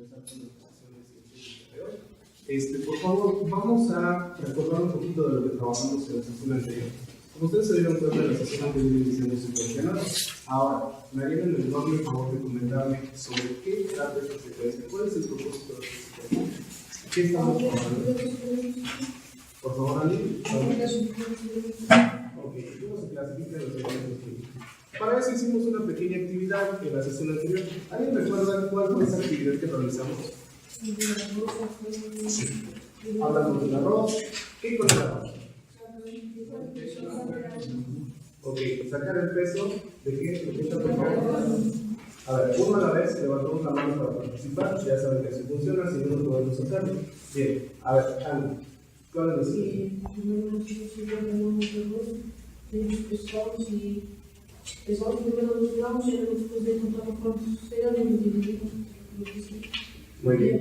empezar con las cuestiones científicas de hoy. Por favor, vamos a recordar un poquito de lo que trabajamos en la sesión anterior. Como ustedes se dieron cuenta, la sesión anterior iniciamos secuenciando. Ahora, me harían el enorme favor de comentarme sobre qué trata esta secuencia, cuál es el propósito de esta secuencia, qué estamos trabajando. Por favor, Andy. Ok, ¿cómo se clasifican los elementos químicos? Para eso hicimos una pequeña actividad en la sesión anterior. ¿Alguien recuerda cuál fue esa actividad que realizamos? Hablamos del arroz. ¿Qué con el arroz? Ok, sacar el peso de qué? ¿De qué por favor? A ver, uno a la vez, levantamos la mano para participar. Ya saben que así funciona, si no, no podemos hacerlo. Bien, a ver, Ana, ¿cuál es el pesamos primero los gramos y después de contar cuántos eran y los dividimos. Muy bien.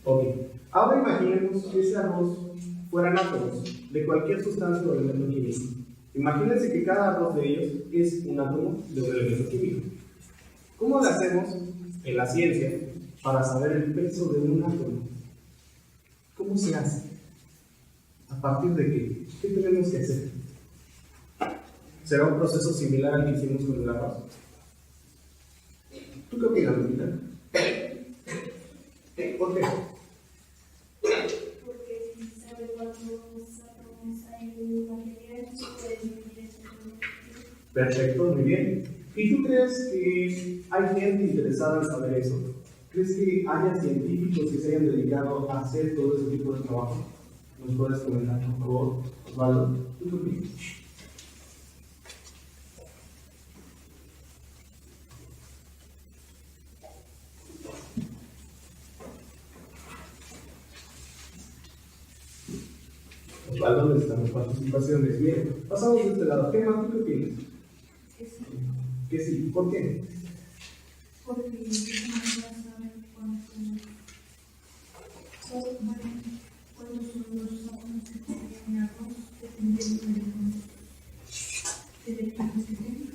Ok. Ahora imaginemos que ese arroz fueran átomos de cualquier sustancia o elemento químico. Imagínense que cada arroz de ellos es un átomo de un elemento químico. ¿Cómo lo hacemos en la ciencia para saber el peso de un átomo? ¿Cómo se hace? ¿A partir de qué? ¿Qué tenemos que hacer? ¿Será un proceso similar al que hicimos con el arroz? ¿Tú qué opinas, Lupita? ¿Por qué? Porque si sabe cuántos átomos hay en un material, puede medir eso. Perfecto, muy bien. ¿Y tú crees que hay gente interesada en saber eso? ¿Crees que haya científicos que se hayan dedicado a hacer todo ese tipo de trabajo? ¿Nos puedes comentar, por favor, Osvaldo? ¿Tú qué opinas? Osvaldo, necesitamos participaciones. Bien, pasamos de este lado. ¿Qué más? ¿Tú qué opinas? Que sí. Que sí. ¿Por qué? Porque no saber cuántos son los átomos que tienen arroz, dependiendo de los electrones que tengan.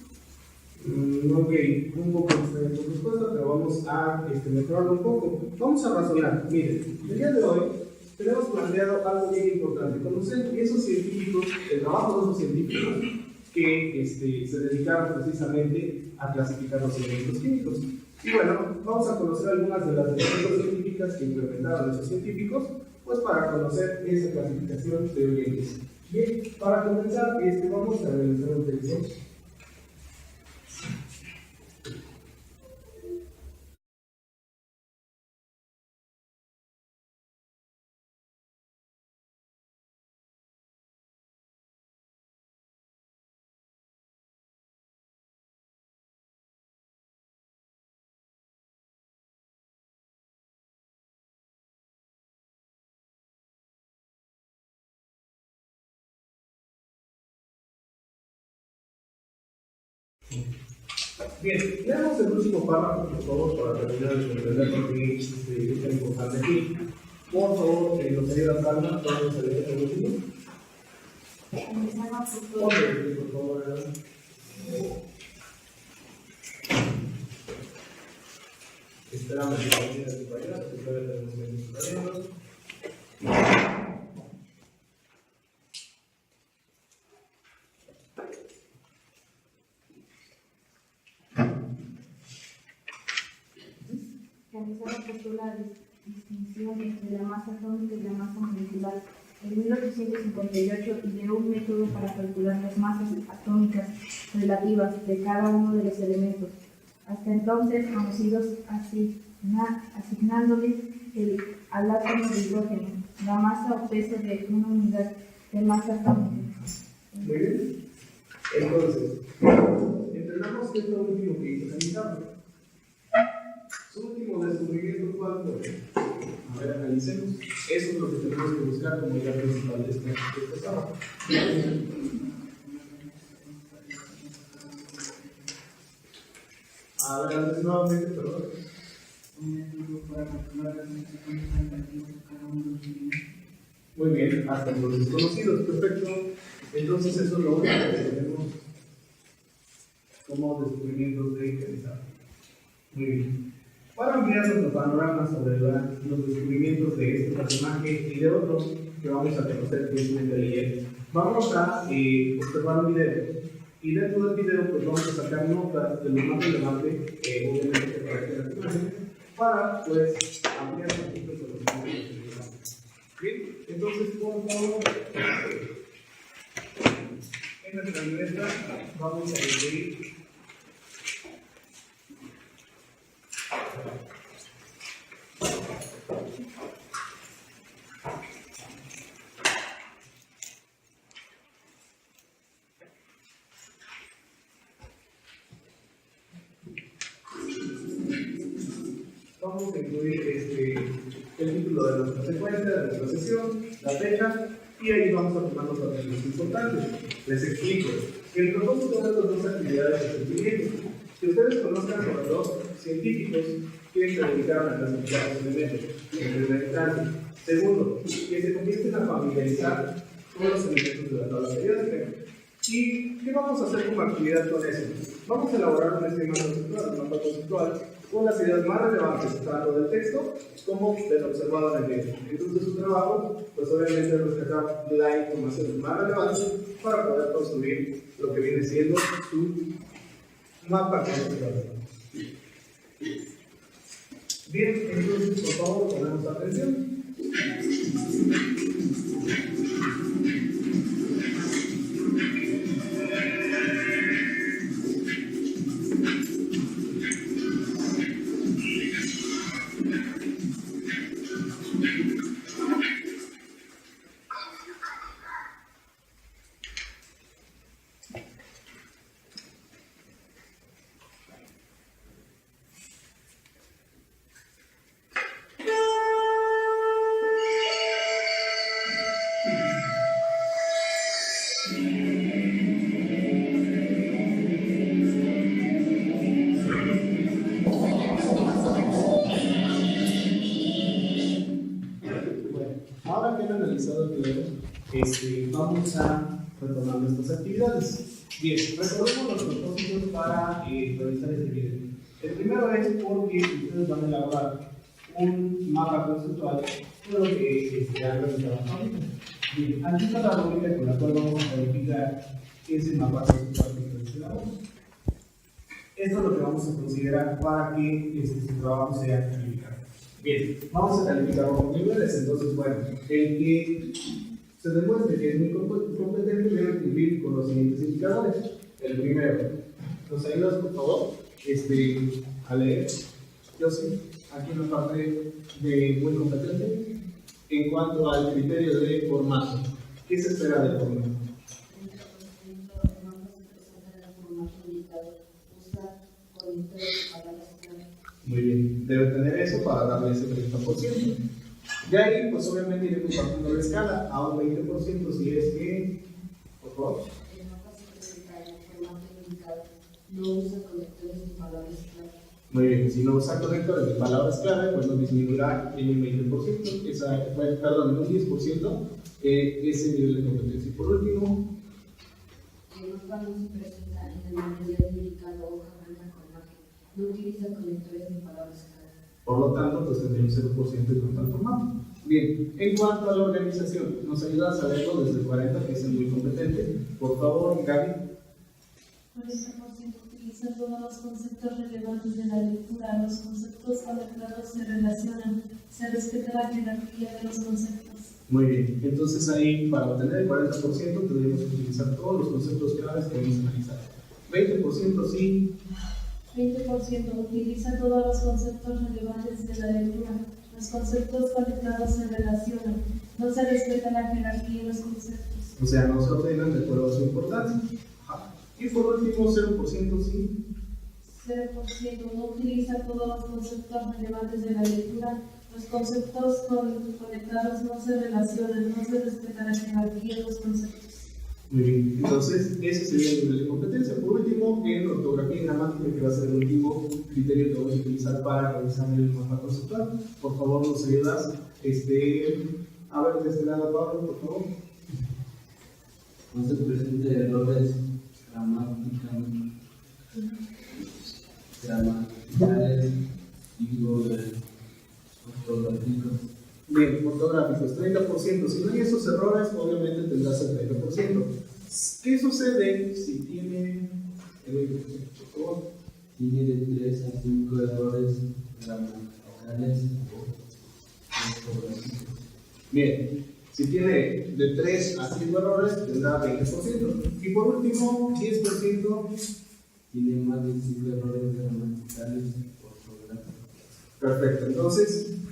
Ok, un poco extraña tu respuesta, pero vamos a mejorarlo un poco. Vamos a razonar. Miren, el día de hoy tenemos planteado algo bien importante: conocer esos científicos, el trabajo de esos científicos que se dedicaron precisamente a clasificar los elementos químicos. Y bueno, vamos a conocer algunas de las herramientas científicas que implementaron esos científicos, pues para conocer esa clasificación de hoy en día. Bien, para comenzar, vamos a realizar un texto. Bien, leamos el último párrafo, por favor, para terminar de comprender por qué es tan importante aquí. Por favor, nos ayuda a Palma, vamos a leer el último. Empezamos por todo. Ok, por favor, adelante. Esperamos que la vida de compañeras, que todavía tenemos menos compañeros. Realizada por la distinción entre la masa atómica y la masa molecular. En 1858 ideó un método para calcular las masas atómicas relativas de cada uno de los elementos, hasta entonces conocidos, asignándole al átomo de hidrógeno la masa o peso de una unidad de masa atómica. Muy bien. Entonces, entendamos que es lo último que hizo Canizaro. Su último descubrimiento, ¿cuál fue? A ver, analicemos. Eso es lo que tenemos que buscar como idea principal de este trabajo. A ver, antes nuevamente, perdón. Muy bien, hasta los desconocidos, perfecto. Entonces, eso es lo único que tenemos como descubrimientos de Canizaro. Muy bien. Para ampliar nuestro panorama sobre los descubrimientos de este personaje y de otros que vamos a conocer, que es Mendeleev, vamos a observar un video. Y dentro del video pues vamos a sacar notas de lo más relevante, obviamente para que las imágenes, para pues ampliar un poquito sobre los conocimientos. Bien, entonces por favor, en nuestra libreta vamos a escribir vamos a incluir el título de nuestra secuencia, de nuestra sesión, la fecha, y ahí vamos a tomar los datos importantes. Les explico. El propósito de las dos actividades es el siguiente. Que ustedes conozcan sobre los científicos que se dedicaron a clasificar los elementos, en primera instancia. Segundo, que se comiencen a familiarizar con los elementos de la tabla periódica. ¿Y qué vamos a hacer como actividad con eso? Vamos a elaborar un esquema conceptual, un mapa conceptual, con las ideas más relevantes tanto del texto como del observado en el video. Entonces su trabajo, pues obviamente es rescatar la información más relevante para poder construir lo que viene siendo su mapa conceptual. Bien, entonces por favor ponemos atención. Ahora que han analizado el video, vamos a retomar nuestras actividades. Bien, recordemos los propósitos para realizar este video. El primero es porque ustedes van a elaborar un mapa conceptual de lo que han realizado hasta ahorita. Bien, aquí está la rúbrica con la cual vamos a verificar ese mapa conceptual que ustedes elaboran. Esto es lo que vamos a considerar para que su trabajo sea calificado. Bien, vamos a calificarlo por niveles. Entonces, bueno, el que se demuestre que es muy competente debe cumplir con los siguientes indicadores. El primero, ¿nos ayudas por favor a leer? Yo sí, aquí en la parte de muy competente. En cuanto al criterio de formato, ¿qué se espera del formato? Muy bien, debe tener eso para darle ese 30%. De ahí, pues obviamente iremos bajando la escala a un 20% si es que, por favor. El mapa se presenta en formato indicado, no usa conectores ni palabras clave. Muy bien, si no usa conectores ni palabras clave, pues nos disminuirá en un 20%, perdón, en un 10% ese nivel de competencia. Y por último, El mapa no se presenta en el material indicado hoja blanca con margen, no utiliza conectores ni palabras clave. por lo tanto, pues tendría un 0% de total formato. Bien, en cuanto a la organización, nos ayudas a leerlo desde el 40, que es el muy competente. Por favor, Gaby. 40% utiliza todos los conceptos relevantes de la lectura. Los conceptos conectados se relacionan. Se respeta la jerarquía de los conceptos. Muy bien, entonces ahí para obtener el 40% tendríamos que utilizar todos los conceptos claves que vamos a analizar. 20% sí. 20% utiliza todos los conceptos relevantes de la lectura. Los conceptos conectados se relacionan. No se respeta la jerarquía de los conceptos. O sea, no se ordenan de acuerdo a su importancia. Ajá. Y por último, 0% sí. 0% no utiliza todos los conceptos relevantes de la lectura. Los conceptos conectados no se relacionan. No se respeta la jerarquía de los conceptos. Muy bien, entonces ese sería el nivel de competencia. Por último, en ortografía y gramática, que va a ser el último criterio que vamos a utilizar para realizar el mapa conceptual. Por favor, nos ayudas. A ver, de este lado, Pablo, por favor. No se presenten errores gramaticales y digo, ortográficos. Bien, ortográficos, 30%. Si no hay esos errores, obviamente tendrás el 30%. ¿Qué sucede si tiene, por favor? Tiene de 3 a 5 errores gramaticales o ortográficos. Bien, si tiene de 3 a 5 errores, tendrá 20%. Y por último, 10%. Tiene más de 5 errores gramaticales o ortográficos. Perfecto, entonces,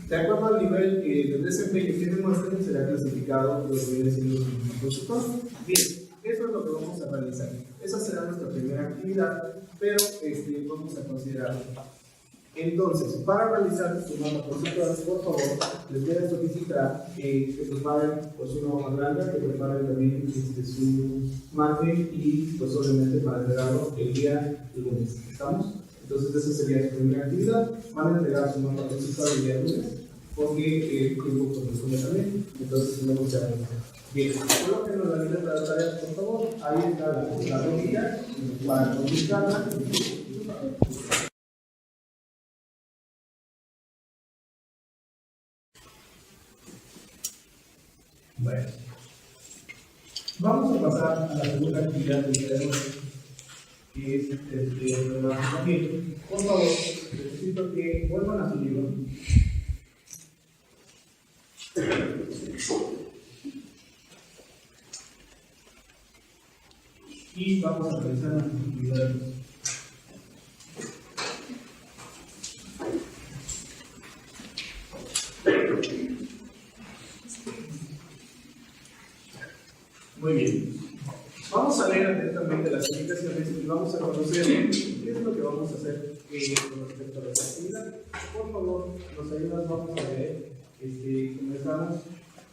de acuerdo al nivel de desempeño que demuestren, será clasificado los niveles y los consultor. Bien, eso es lo que vamos a realizar. Esa será nuestra primera actividad, pero vamos a considerarlo. Entonces, para realizar su mapa consultora, por favor, les voy a solicitar que preparen pues, una hoja blanca, que preparen también su margen y, pues, obviamente, para entregarlo el día lunes. ¿Estamos? Entonces, esa sería su primera actividad. Van a entregar su mapa consultora el día lunes, porque el tiempo corresponde también. Entonces, tenemos que hacerlo. Bien, colóquenlo en la libreta de tareas, por favor. Ahí está la lógica para consultarla. Bueno, vamos a pasar a la segunda actividad del día de hoy, que es el programamiento. Por favor, necesito que vuelvan a su libro. Y vamos a realizar las actividades. Muy bien. Vamos a leer atentamente las indicaciones y vamos a conocer qué es lo que vamos a hacer con respecto a la actividad. Por favor, nos ayudas, vamos a leer. Comenzamos.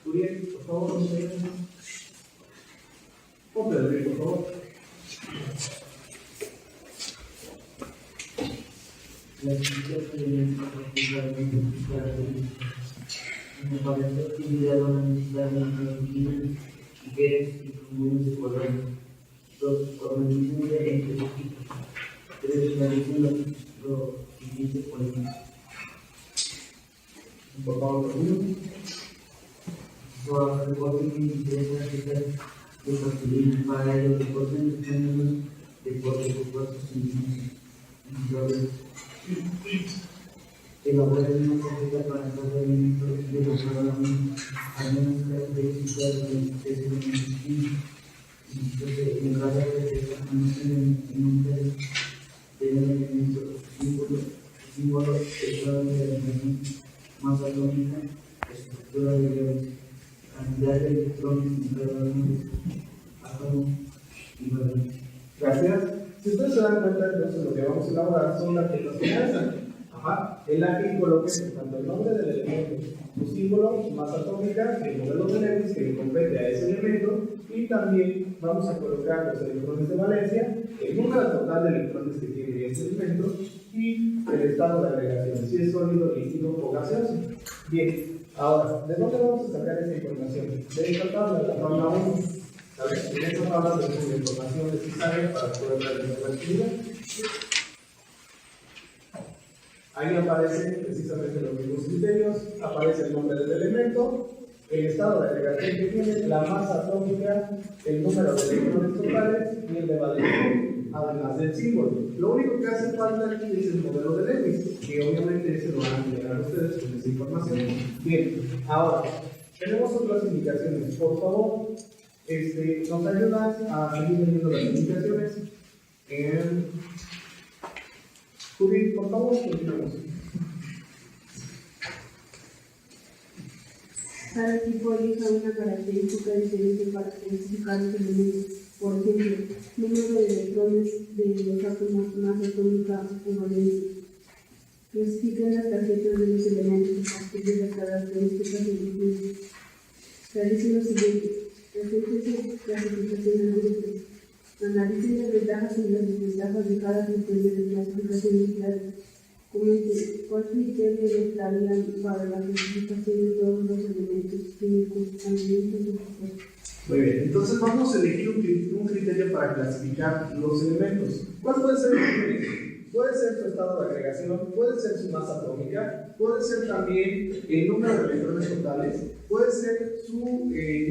Uriel, por favor, nos ayudas. Ponte de pie, por favor. La actividad van a necesitar una rutina y comunes de color. 2. Organización de entre equipos. 3. Realicen lo siguiente por ejemplo. Por favor, termino. Recorten 23 tarjetas de cartulina. Para ello, recorten los términos de por 4 centímetros. Elaboren una tarjeta para cada elemento de los programas, al menos características de ese elemento. Entonces, en cada tarjeta anoten el nombre del elemento, símbolo, estado de elevación, masa atómica, estructura de Lewis, cantidad de electrones en cada uno de átomos y valores. Gracias. Si ustedes se dan cuenta, entonces lo que vamos a elaborar son tarjetas de masa. En la que coloquen tanto el nombre del elemento, su símbolo, su masa atómica, el modelo de Lewis que le compete a ese elemento, y también vamos a colocar los electrones de valencia, el número total de electrones que tiene ese elemento y el estado de agregación, si es sólido, líquido o gaseoso. Bien, ahora, ¿de dónde vamos a sacar esa información? De esta tabla, la tabla 1. ¿Sabes? En esta tabla tenemos la información necesaria para poder realizar la actividad. Ahí aparecen precisamente los mismos criterios, aparece el nombre del elemento, el estado de agregación que tiene, la masa atómica, el número de electrones totales y el de valencia, además del símbolo. Lo único que hace falta aquí es el modelo de Lewis, que obviamente se lo van a entregar a ustedes con esa información. Bien, ahora, tenemos otras indicaciones. Por favor, nos ayudan a seguir leyendo las indicaciones. Judith, por favor, continuamos. Cada tipo elija una característica diferente para clasificar los elementos. Por ejemplo, número de electrones de los átomos, masa atómica o valencia. Clasifiquen las tarjetas de los elementos a partir de las características elegidas. Realicen lo siguiente. Presenten clasificación en grupos. Analicen las ventajas y las desventajas de cada criterio de clasificación inicial. Comenten cuál criterio adoptarían para la clasificación de todos los elementos químicos, alimentos y compuestos. Muy bien, entonces vamos a elegir un criterio para clasificar los elementos. ¿Cuál puede ser el criterio? puede ser su estado de agregación, puede ser su masa atómica, puede ser también el número de electrones totales, puede ser su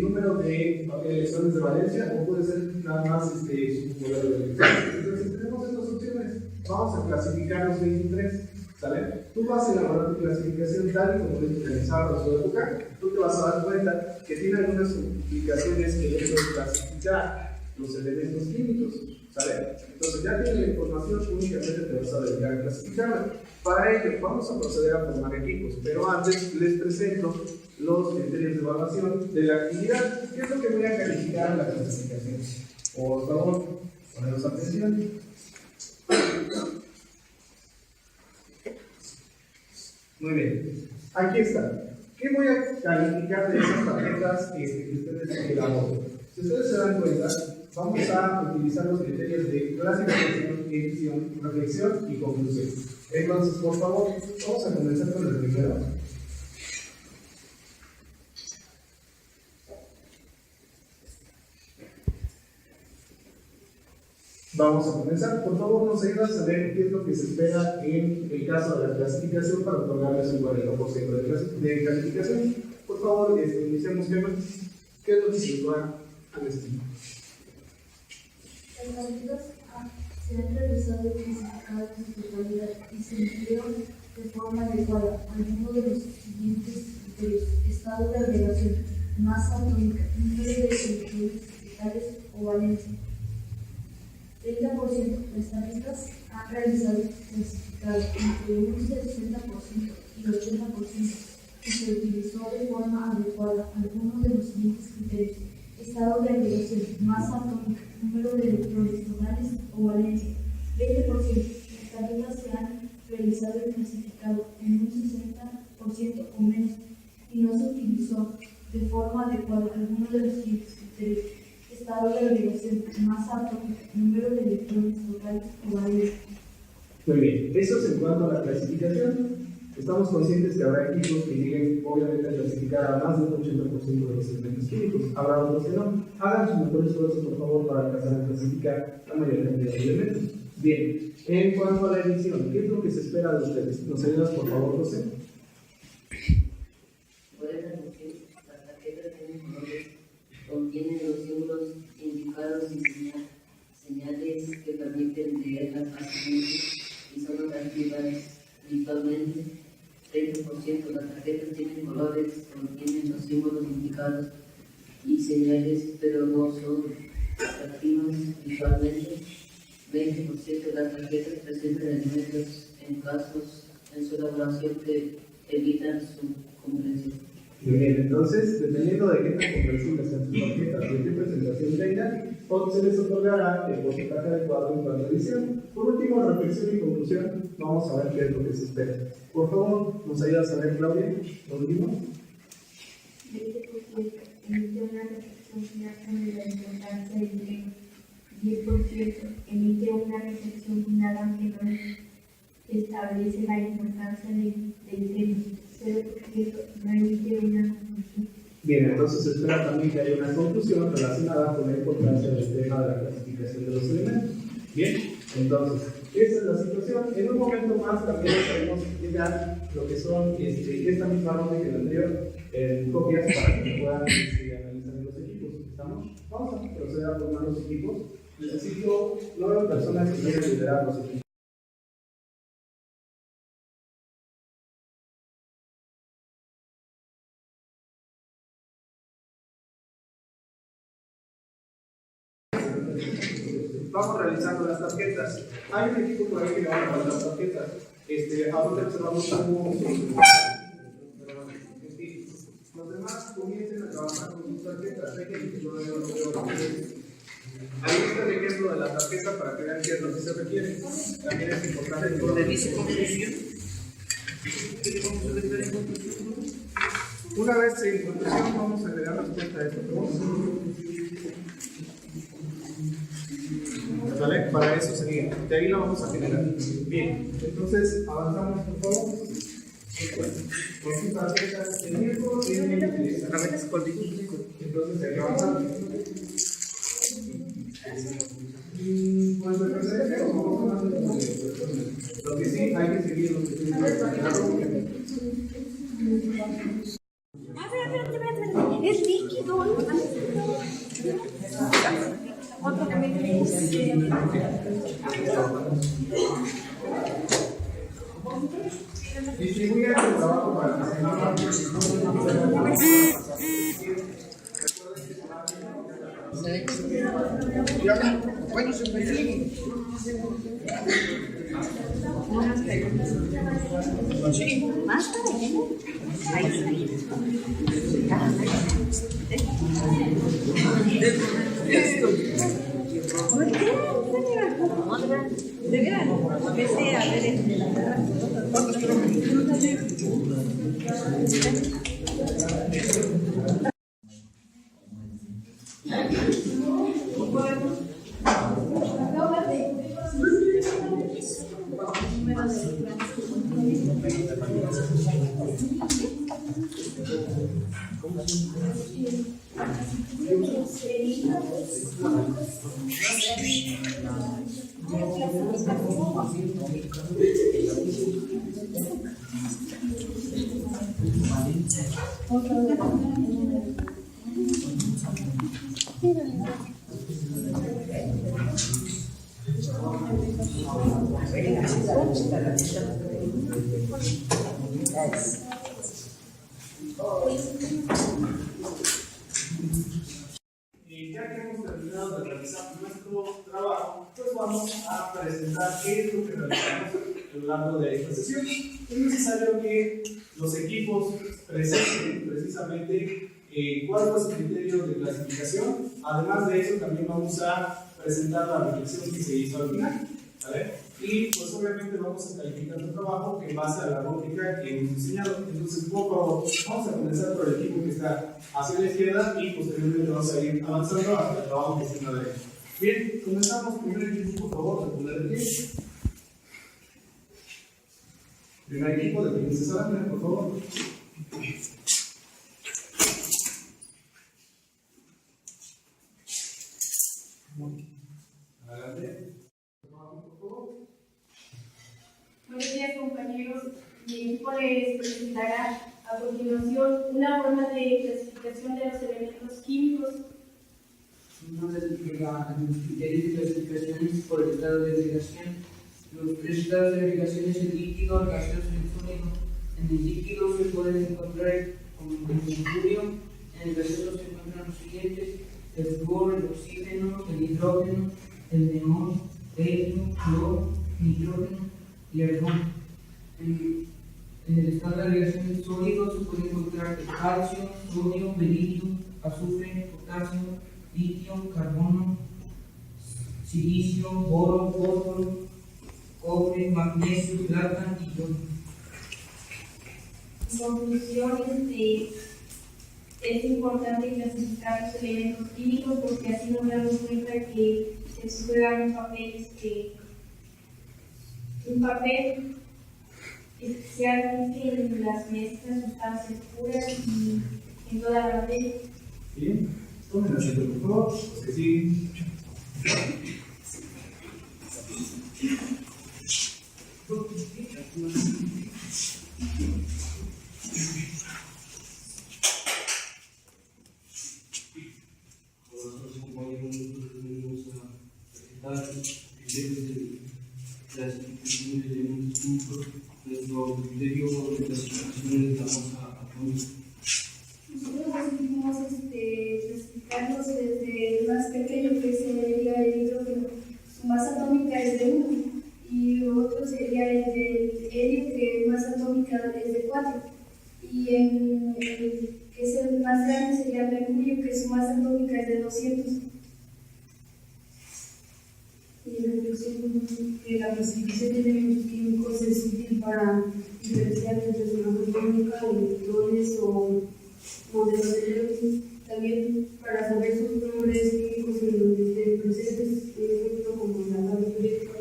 número de electrones de valencia o puede ser nada más su modelo de electrones. Entonces, tenemos estas opciones. Vamos a clasificar los 23. ¿Sale? Tú vas a elaborar tu clasificación tal y como lo utilizaron en su época, tú te vas a dar cuenta que tiene algunas implicaciones que deben clasificar los elementos químicos. ¿Sale? Entonces ya tienes la información, únicamente te vas a dedicar a clasificarla. Para ello vamos a proceder a formar equipos, pero antes les presento los criterios de evaluación de la actividad. ¿Qué es lo que voy a calificar en la clasificación? Por favor, poneros atención. Muy bien, aquí está. ¿Qué voy a calificar de esas tarjetas que ustedes elaboran? Si ustedes se dan cuenta, vamos a utilizar los criterios de clasificación, edición, reflexión y conclusión. Entonces, por favor, vamos a comenzar con el primero. Vamos a comenzar. Por favor, nos ayuda a saber qué es lo que se espera en el caso de la clasificación para otorgarles un 40% de calificación. Por favor, iniciamos. ¿Qué es lo que se sitúa al estilo? Las ayudas se han realizado y clasificado en su totalidad y se emplean de forma adecuada. Algunos de los siguientes criterios: estado de agregación, masa atómica, número de electrones vitales o valencia. 30% de las tarjetas han realizado y clasificado entre un 60% y el 80% y se utilizó de forma adecuada algunos de los siguientes criterios: estado de agregación, masa atómica, número de electrones totales o valencia. 20% de las tarjetas se han realizado y clasificado en un 60% o menos y no se utilizó de forma adecuada algunos de los siguientes criterios: estado de agregación, masa atómica, número de electrones totales o valencia. Muy bien, eso es en cuanto a la clasificación. Estamos conscientes que habrá equipos que lleguen, obviamente, a clasificar a más del 80% de los elementos químicos. Habrá otros que no. Hagan su mejor esfuerzo, por favor, para alcanzar a clasificar la mayor cantidad de elementos. Bien, en cuanto a la edición, ¿qué es lo que se espera de ustedes? ¿Nos ayudas, por favor, José? Las tarjetas tienen colores, contienen los símbolos indicados y señales que permiten leerlas fácilmente y son atractivas visualmente. 30% de las tarjetas tienen colores, contienen los símbolos indicados y señales, pero no son atractivas visualmente. 20% de las tarjetas presentan elementos en su elaboración que evitan su comprensión. Muy bien, entonces, dependiendo de qué tan comprensibles sean sus tarjetas y de qué presentación tengan, se les otorgará el porcentaje adecuado en cuanto a edición. Por último, reflexión y conclusión, vamos a ver qué es lo que se espera. Por favor, ¿nos ayudas a ver, Claudia? Lo último. 20% emite una reflexión final sobre la importancia del gremio. 10% emite una reflexión final aunque no establece la importancia del gremio. 0% no emite una conclusión. Bien, entonces se espera también que haya una conclusión relacionada con la importancia del tema de la clasificación de los elementos. Bien, entonces, esa es la situación. En un momento más también estaremos llegar lo que son esta misma nota que la anterior, copias para que puedan analizar los equipos. ¿Estamos? Vamos a proceder a formar los equipos. Necesito 9 personas que quieran liderar los equipos. Vamos realizando las tarjetas. Hay un equipo por ahí que va a realizar las tarjetas. Ahora observamos cómo los demás comiencen a trabajar con sus tarjetas. Ahí está el ejemplo de la tarjeta para que vean qué es lo que se requiere. También es importante. Una vez en conclusión, vamos a agregar respuesta a esto. ¿Vale? Para eso sería. De ahí lo vamos a generar. Bien, entonces avanzamos, por favor. Con sus tarjetas en tiempo entonces hay que avanzar. Pues me parece que vamos a hacer Lo que sí, hay que seguir los que tienen que Es líquido. Otro que me distribuye el trabajo para que se haga. Y ya que hemos terminado de realizar nuestro trabajo, pues vamos a presentar qué es lo que realizamos a lo largo de esta sesión. Es necesario que los equipos presenten precisamente cuál fue su criterio de clasificación. Además de eso, también vamos a presentar la reflexión que se hizo al final, ¿vale? Y pues obviamente vamos a calificar su trabajo en base a la rúbrica que hemos enseñado. Entonces, por favor, vamos a comenzar por el equipo que está hacia la izquierda y posteriormente vamos a ir avanzando hasta el trabajo que está a la derecha. Bien, comenzamos. Primer equipo, por favor, de poner el pie. Primer equipo de Princesa Alameda, por favor. Adelante. Buenos días, compañeros. Mi equipo les presentará a continuación una forma de clasificación de los elementos químicos. Uno de los criterios de clasificación por el estado de agregación. Los tres estados de agregación es el líquido, el gaseoso y el sólido. En el líquido se pueden encontrar como el mercurio, en el gaseoso se encuentran los siguientes: el flúor, el oxígeno, el hidrógeno, el neón, helio, cloro, nitrógeno y argón. En el estado de agregación del sólido se puede encontrar el calcio, sodio, berilio, azufre, potasio, litio, carbono, silicio, boro, fósforo, cobre, magnesio, plata y yodo. En conclusión, es importante clasificar los elementos químicos porque así nos damos cuenta que se juega un papel especialmente en las mezclas, sustancias puras y en toda la materia. Bien, tomen asiento, por favor, los que siguen. Nosotros, compañeros, venimos a presentar criterios de clasificación de elementos químicos. Nuestro criterio de clasificación es la masa atómica. Nosotros decidimos clasificarlos desde el más pequeño, que sería el hidrógeno. Su masa atómica es de 1, y otro sería el del helio, que su masa atómica es de 4. Y el que es el más grande sería el mercurio, que su masa atómica es de 200. Y la reflexión que la clasificación de elementos químicos es útil para diferenciar entre su masa atómica, electrones o modelos de Lewis, también para saber sus nombres químicos en los diferentes procesos, por ejemplo, como la tabla periódica.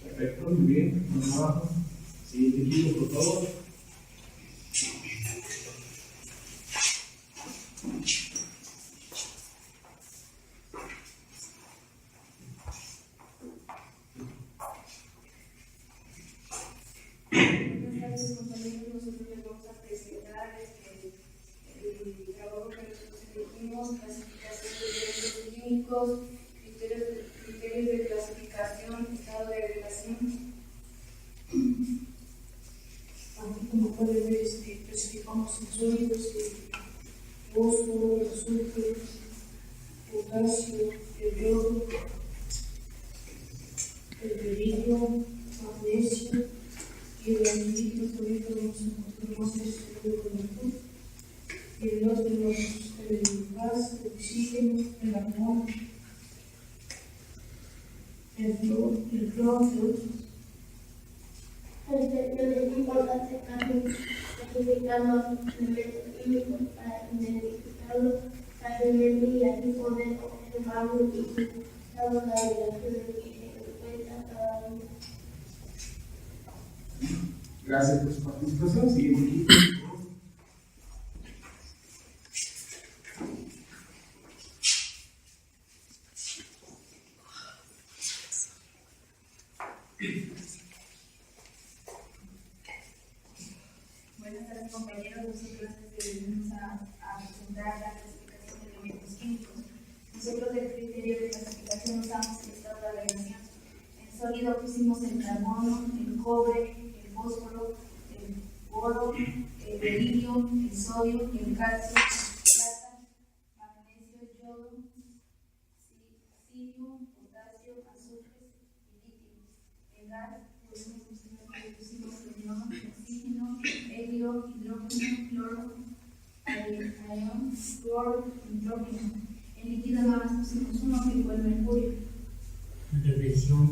Perfecto, muy bien, vamos abajo. Siguiente equipo, por favor. clasificación, estado de agregación. Aquí, como pueden ver, clasificamos en sólidos, fósforo, el azufre, potasio, el yodo, el berilio, magnesio y el anhidrito. También podemos encontrar más de conductor. Y el otro tenemos el gas, el oxígeno, el argón, el cloro. Es importante clasificar los elementos químicos para identificarlos fácilmente y así poder observarlos y usar las relaciones que se encuentran cada uno. Gracias por su participación. Seguimos aquí. Buenas tardes, compañeros. Nosotros venimos a presentar la clasificación de elementos químicos. Nosotros del criterio de clasificación usamos el estado de agregación. En sólido pusimos el carbono, el cobre, el fósforo, el boro, el berilio, el sodio, el calcio, plata, magnesio, yodo, cirio, potasio, azufres y litio. En gas pusimos el neón, oxígeno, helio, hidrógeno, cloro, argón, flúor, nitrógeno. En líquido nada más pusimos uno, que fue el mercurio. En regresión,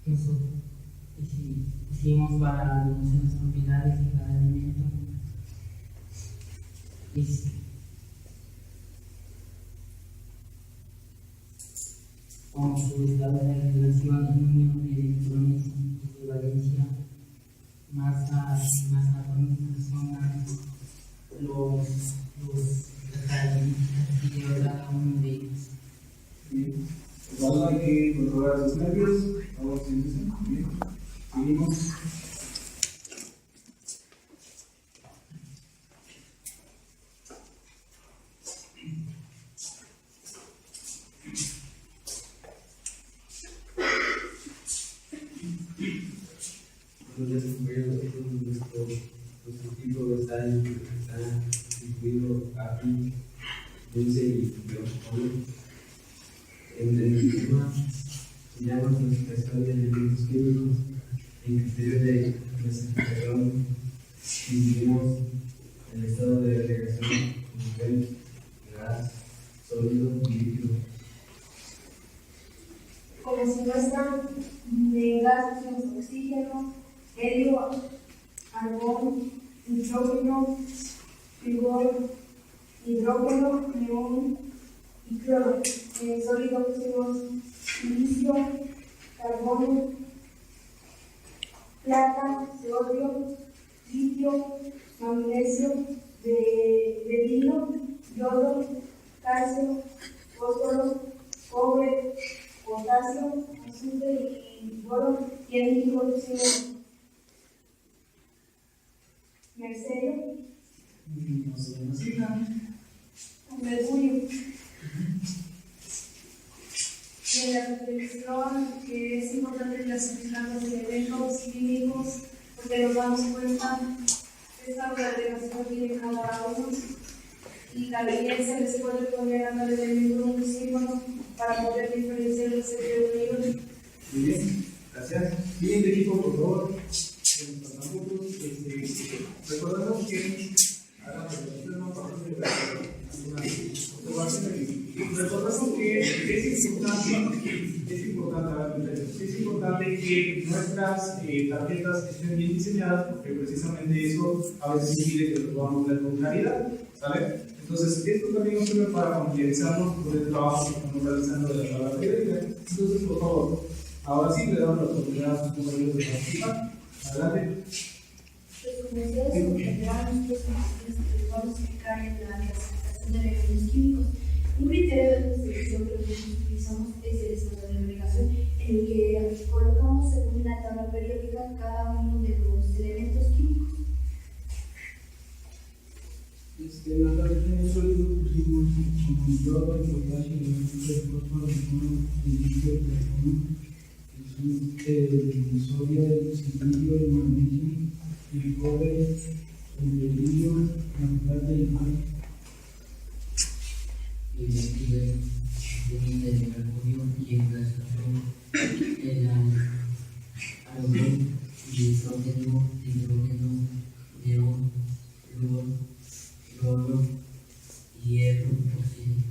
nosotros hicimos para conocer las propiedades de cada elemento. Con su estado de relación, el número de electrones, su valencia, masa atómica son las características que lleva cada uno de ellos. Bien. Igual hay que controlar los nervios. Vamos, siéntese. Bien. Seguimos. Entonces, nuestro equipo está incluido aquí, dulce y biológico. En el tema se llama clasificación de elementos químicos. En criterio de clasificación dividimos el estado de agregación en nivel, gas, sólido y líquido. Como se muestran, de gas tenemos oxígeno, helio, argón, nitrógeno, flúor, hidrógeno, neón y cloro. En el sólido pusimos silicio, carbono, plata, sodio, litio, magnesio, berilio, yodo, calcio, fósforo, cobre, potasio, azufre y boro. Y en líquido pusimos mercurio, mercurio. Y en la reflexión, que es importante clasificar los elementos químicos, porque nos damos cuenta que esta agregación tiene cada uno y la evidencia les puede poner a dar el elemento un símbolo para poder diferenciar los elementos. Muy bien, gracias. Bien, de equipo, por favor. Recordemos que es importante que nuestras tarjetas estén bien diseñadas, porque precisamente eso a veces impide que lo podamos ver con claridad, ¿sale? Entonces, esto también nos sirve para familiarizarnos con el trabajo que estamos realizando de la tabla periódica. Entonces, por favor, ahora sí le damos la oportunidad a sus compañeros de participar. Adelante. Los comerciales comprenderán los tres conceptos que les vamos a explicar en la clasificación de elementos químicos. Un criterio de clasificación que nosotros utilizamos es el estado de agregación, en el que colocamos según la tabla periódica cada uno de los elementos químicos. En la tabla sólido pusimos yodo, potasio y el fósforo, el litio, el carbono, el sodio, el siluro, el magnesio, el cobre, el berilio, la plata y el mar. Y el mercurio y el platino, el argón y el hidrógeno, neón, flúor, hierro, oxígeno.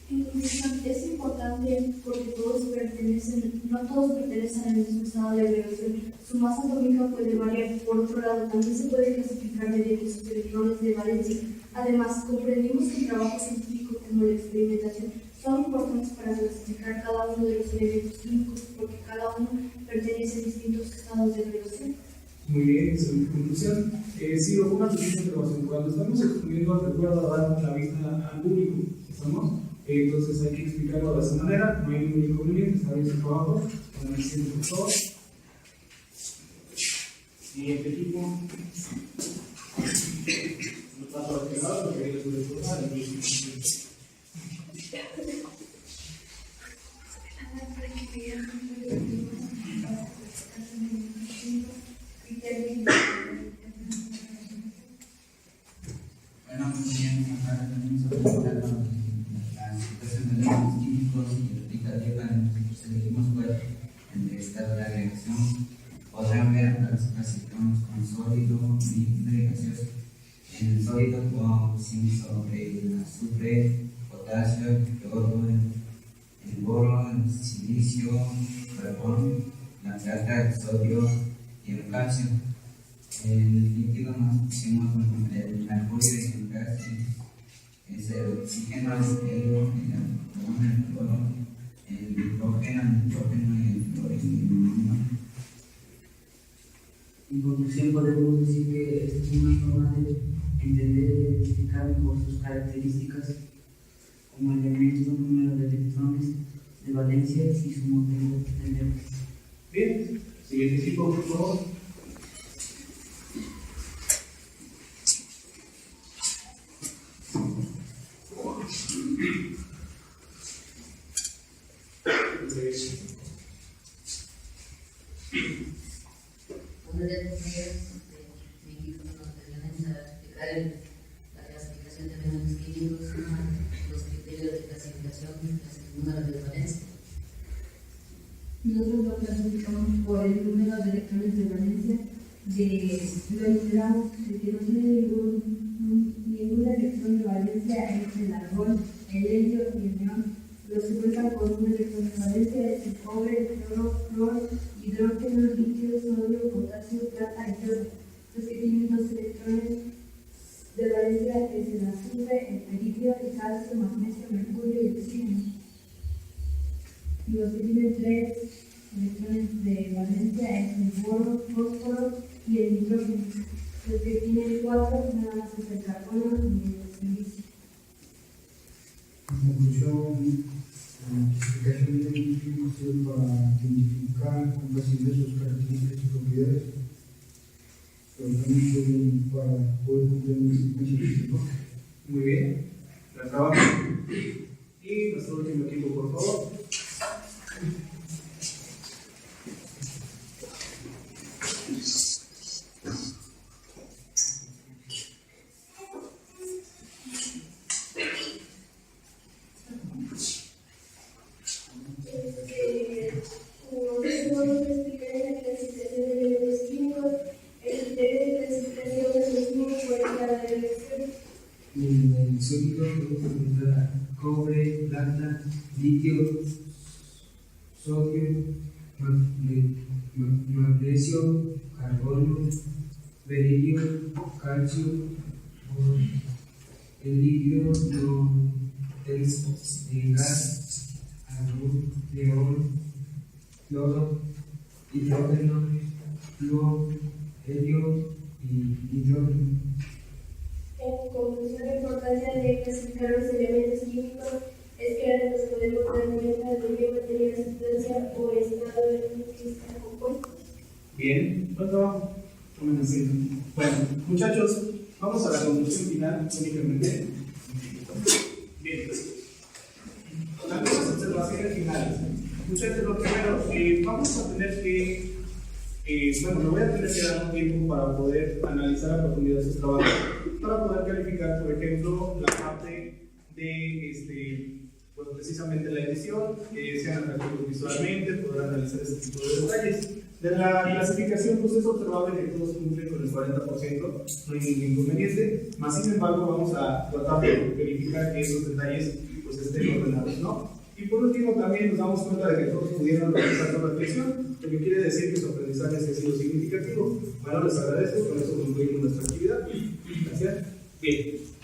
En conclusión, es importante porque no todos pertenecen al mismo estado de agregación. Su masa atómica puede variar. Por otro lado, también se puede clasificar mediante sus electrones de valencia. Además, comprendimos que el trabajo científico como la experimentación son importantes para clasificar cada uno de los elementos químicos porque cada uno pertenece a distintos estados de agregación. Muy bien, esa es mi conclusión. Sí, una pequeña observación. Cuando estamos exponiendo, recuerda dar la vista al público. ¿Estamos? Entonces hay que explicarlo de esa manera. No hay ningún inconveniente. Está bien su trabajo. Con el siguiente, por favor. Siguiente equipo. No paso a este lado porque ahí les voy a explicar. Bueno, pues bien, acá tenemos a presentar la situación de los químicos y explicativa en que elegimos cuál entre estado de agregación. Podrán ver las clasificamos con sólido, líquido y gaseoso. En el sólido pusimos sobre el azufre, potasio, cloro, el boro, el silicio, el carbón, la plata, el sodio y el calcio. El líquido nos pusimos el mercurio y el gas, es el oxígeno, el helio, el argón, el cloro, el hidrógeno, y el fluoruro. En conclusión, podemos decir que esta es una forma de entender y identificar mejor sus características como elemento, número de electrones, de valencia y su modelo de Lewis. Bien, siguiente equipo, por favor. Buenos días, compañeros. Mi equipo nos ayuda a explicar la clasificación de elementos químicos, los criterios de clasificación, los números de valencia. Nosotros lo clasificamos por el número de electrones de valencia lo enumeramos de que no tiene ningún electrón de valencia es el argón, el helio y el neón. Los que cuentan con un electrón de valencia es el cobre, el flúor, hidrógeno, litio, sodio, potasio, plata y yodo. Los que tienen 2 electrones de valencia es el azufre, el berilio, el calcio, magnesio, mercurio y oxígeno. Y los que tienen 3 electrones de valencia es el boro, fósforo y el hidrógeno. Los que tienen 4 nada más es el carbono y el silicio. En conclusión, la clasificación de elementos químicos sirve para identificar con facilidad sus características y propiedades, pero también sirven para poder cumplir un secuencia físico. Muy bien, la trabajo. Y nuestro último equipo, por favor. El sólido podemos encontrar cobre, plata, litio, sodio, magnesio, carbono, berilio, calcio. El líquido no es el gas, argón, neón, cloro, hidrógeno, flúor, helio y hidrógeno. En conclusión, la importancia de clasificar los elementos químicos es que nos podemos dar cuenta de qué materia, sustancia o estado en el que está compuesto. Bien, buen trabajo. Tomen asiento. Bueno, muchachos, vamos a la conclusión final únicamente. Bien. observaciones finales. Muchachos, lo primero, vamos a tener que, me voy a tener que dar un tiempo para poder analizar a profundidad sus trabajos, para poder calificar, por ejemplo, la parte de, pues precisamente la edición, que sean atractivos visualmente, poder analizar este tipo de detalles. De la clasificación, pues es observable que todos cumplen con el 40%, no hay ningún inconveniente, más sin embargo vamos a tratar de verificar que esos detalles pues estén ordenados, ¿no? Y por último también nos damos cuenta de que todos pudieron realizar su reflexión, lo que quiere decir que su aprendizaje ha sido significativo. Bueno, les agradezco, con eso concluimos nuestra actividad. Gracias. Bien.